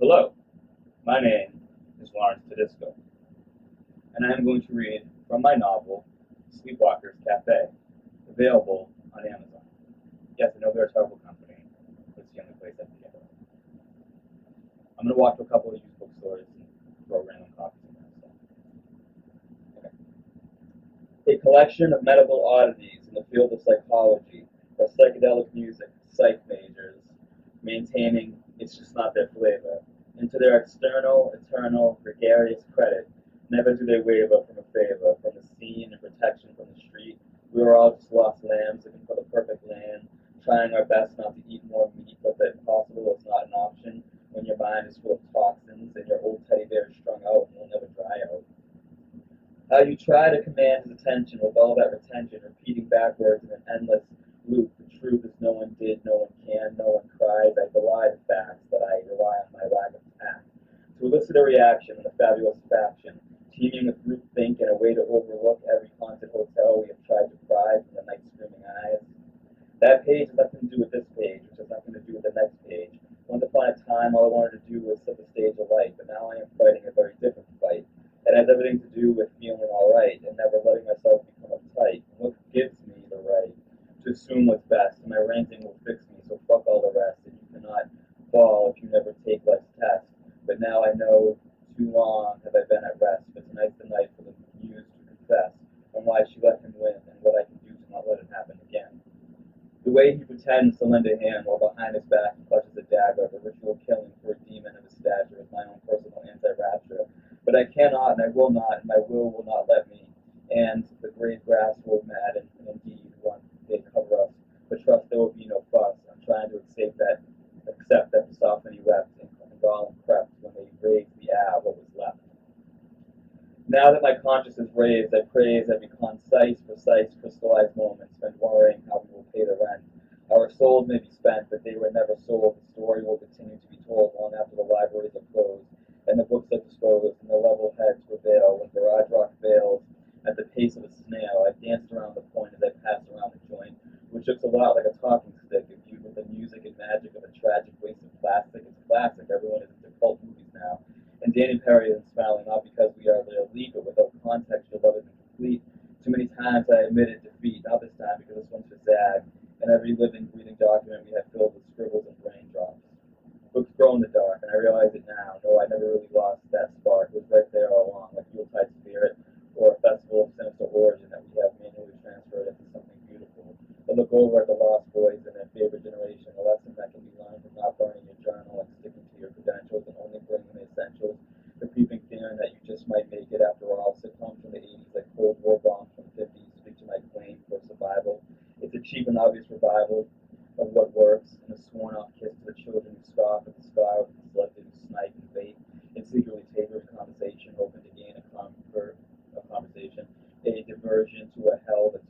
Hello, my name is Laurence, and I am going to read from my novel, Sleepwalker's Cafe, available on Amazon. Yes, I know they're a terrible company, but it's the only place I can get it. I'm going to walk to a couple of used bookstores and throw random copies in there. So. Okay. A collection of medical oddities in the field of psychology for psychedelic music, psych majors, maintaining it's just not their flavor. And to their external, eternal, gregarious credit, never do they waver from a favor, from the scene and protection from the street. We were all just lost lambs looking for the perfect land, trying our best not to eat more meat, but that impossible is not an option when your mind is full of toxins and your old teddy bear is strung out and will never dry out. How you try to command his attention with all that retention, repeating backwards in an endless loop. The truth is no one did, no one can, no one cries. I belie the facts that I rely on my lack of tact. To elicit a reaction in the fabulous faction, teeming with groupthink and a way to overlook every haunted hotel we have tried to pry from the night's screaming eyes. That page has nothing to do with this page, which has nothing to do with the next page. Once upon a time, all I wanted to do was set the stage alight, but now I am fighting a very different fight. It has everything to do with feeling all right and never letting myself become uptight. And what gives me the right to assume what's best, and my ranting will fix me, so fuck all the rest. And you cannot fall if you never take life's test. But now I know too long have I been at rest, but tonight's the night for the muse to confess on why she let him win and what I can do to not let it happen again. The way he pretends to lend a hand while behind his back he clutches a dagger, the ritual killing for a demon of his stature is my own personal anti-rapture. But I cannot and I will not, and my will not let me. And the grave grass will madden, and indeed one day cover us. But trust there will be no fuss. I'm trying to accept that the softly wept and Gollum crept when they raised the what was left. Now that my conscience is raised, I praise every concise, precise, crystallized moment spent worrying how we will pay the rent. Our souls may be spent, but they were never sold. The story will continue to be told long after the libraries are closed and the books are disposed, and the level heads prevail when garage rock fails. At the pace of a snail, I danced around the point as I passed around the joint, which looks a lot like a talking stick imbued with the music and magic of a tragic waste of plastic. It's classic. Everyone is into cult movies now. And Danny Perry isn't smiling, not because we are their league, but without context, your love isn't complete. Too many times I admitted defeat, not this time because this one's for Zag, and every living, breathing document we have filled with scribbles and raindrops. Books grow in the dark, and I realize it now. No, I never really lost that spark. It was right there all along, like Yuletide Spirit or a festival of sinister origin that we have manually transferred into something beautiful. I look over at the lost boys and their favorite generation, a lesson that can be learned from not burning your journal and sticking to your credentials and only bringing the essentials. The creeping feeling that you just might make it after all. Sitcoms from the 80s like Cold War bombs from the 50s speak to my claim for survival. It's a cheap and obvious revival of what works, and a sworn-off kiss to the children who scoff at the scar of the selected who snipe and bait, and secretly taper a conversation, hoping to gain a conversation, a diversion to a hell that